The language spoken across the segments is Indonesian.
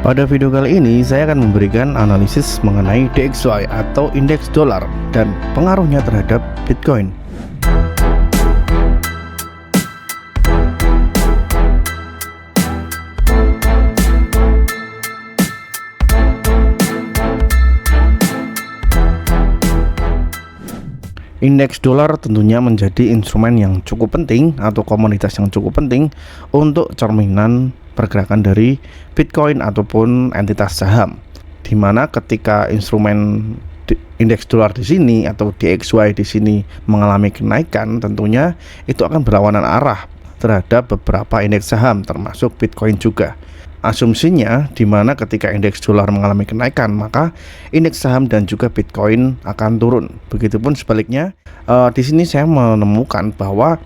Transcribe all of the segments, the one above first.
Pada video kali ini saya akan memberikan analisis mengenai DXY atau indeks dolar dan pengaruhnya terhadap Bitcoin. Indeks dolar tentunya menjadi instrumen yang cukup penting atau komoditas yang cukup penting untuk cerminan pergerakan dari Bitcoin ataupun entitas saham. Dimana ketika instrumen indeks dolar di sini atau DXY di sini mengalami kenaikan, tentunya itu akan berlawanan arah terhadap beberapa indeks saham termasuk Bitcoin juga. Asumsinya di mana ketika indeks dolar mengalami kenaikan, maka indeks saham dan juga Bitcoin akan turun. Begitupun sebaliknya, di sini saya menemukan bahwa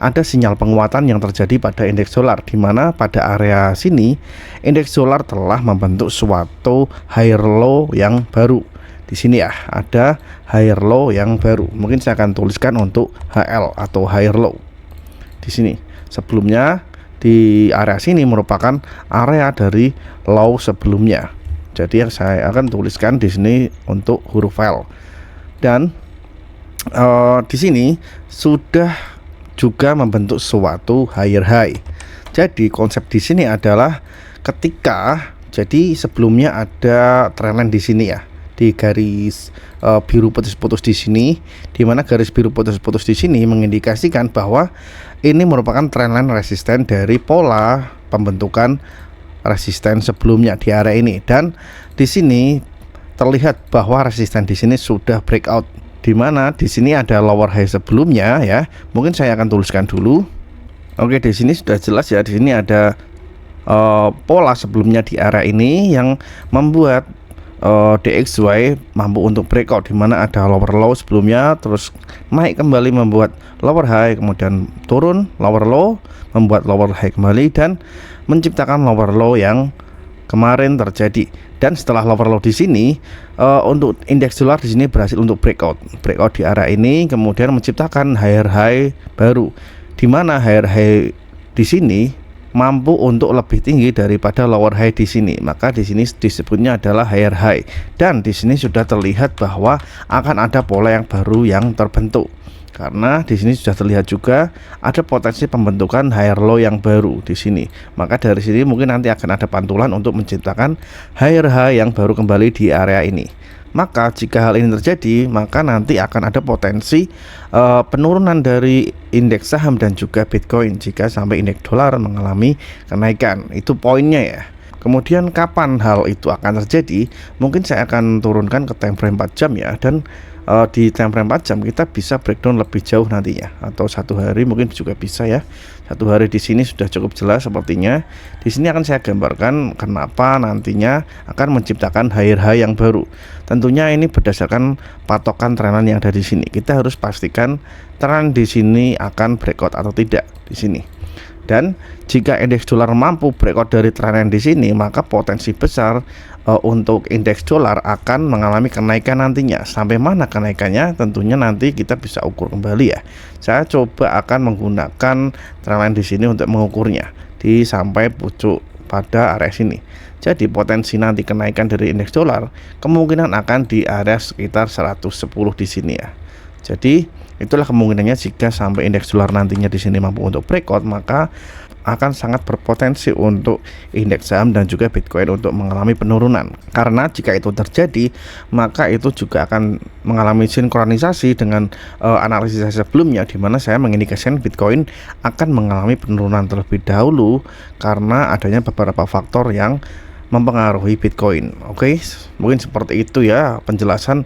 ada sinyal penguatan yang terjadi pada indeks dolar, di mana pada area sini indeks dolar telah membentuk suatu higher low yang baru. Di sini ya ada higher low yang baru. Mungkin saya akan tuliskan untuk HL atau higher low. Di sini sebelumnya di area sini merupakan area dari low sebelumnya. Jadi yang saya akan tuliskan di sini untuk huruf L. Dan di sini sudah juga membentuk suatu higher high. Jadi konsep di sini adalah ketika sebelumnya ada trendline di sini ya, di garis biru putus-putus di sini, di mana garis biru putus-putus di sini mengindikasikan bahwa ini merupakan trendline resisten dari pola pembentukan resisten sebelumnya di area ini. Dan di sini terlihat bahwa resisten di sini sudah breakout, di mana di sini ada lower high sebelumnya ya. Mungkin saya akan tuliskan dulu. Oke, di sini sudah jelas ya. Di sini ada pola sebelumnya di area ini yang membuat DXY mampu untuk breakout, di mana ada lower low sebelumnya, terus naik kembali membuat lower high, kemudian turun lower low membuat lower high kembali dan menciptakan lower low yang kemarin terjadi. Dan setelah lower low di sini untuk indeks dolar di sini berhasil untuk breakout di area ini, kemudian menciptakan higher high baru, di mana higher high di sini mampu untuk lebih tinggi daripada lower high di sini. Maka di sini disebutnya adalah higher high. Dan di sini sudah terlihat bahwa akan ada pola yang baru yang terbentuk. Karena di sini sudah terlihat juga ada potensi pembentukan higher low yang baru di sini. Maka dari sini mungkin nanti akan ada pantulan untuk menciptakan higher high yang baru kembali di area ini. Maka jika hal ini terjadi, maka nanti akan ada potensi penurunan dari indeks saham dan juga Bitcoin jika sampai indeks dolar mengalami kenaikan. Itu poinnya ya. Kemudian kapan hal itu akan terjadi? Mungkin saya akan turunkan ke time frame 4 jam ya. Dan di time frame 4 jam kita bisa breakdown lebih jauh nantinya, atau 1 hari mungkin juga bisa ya. 1 hari di sini sudah cukup jelas sepertinya. Di sini akan saya gambarkan kenapa nantinya akan menciptakan higher high yang baru. Tentunya ini berdasarkan patokan trendline yang ada di sini. Kita harus pastikan tren di sini akan breakout atau tidak di sini. Dan jika indeks dolar mampu breakout dari trendline di sini, maka potensi besar untuk indeks dolar akan mengalami kenaikan nantinya. Sampai mana kenaikannya? Tentunya nanti kita bisa ukur kembali ya. Saya coba akan menggunakan trendline di sini untuk mengukurnya di sampai pucuk pada area sini. Jadi potensi nanti kenaikan dari indeks dolar kemungkinan akan di area sekitar 110 di sini ya. Jadi itulah kemungkinannya jika sampai indeks dolar nantinya di sini mampu untuk breakout, maka akan sangat berpotensi untuk indeks saham dan juga Bitcoin untuk mengalami penurunan. Karena jika itu terjadi, maka itu juga akan mengalami sinkronisasi dengan analisis saya sebelumnya, di mana saya mengindikasikan Bitcoin akan mengalami penurunan terlebih dahulu karena adanya beberapa faktor yang mempengaruhi Bitcoin. Oke, mungkin seperti itu ya penjelasan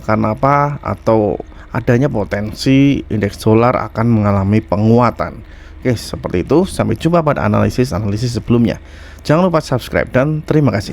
kenapa atau adanya potensi indeks dolar akan mengalami penguatan. Oke, seperti itu. Sampai jumpa pada analisis sebelumnya. Jangan lupa subscribe dan terima kasih.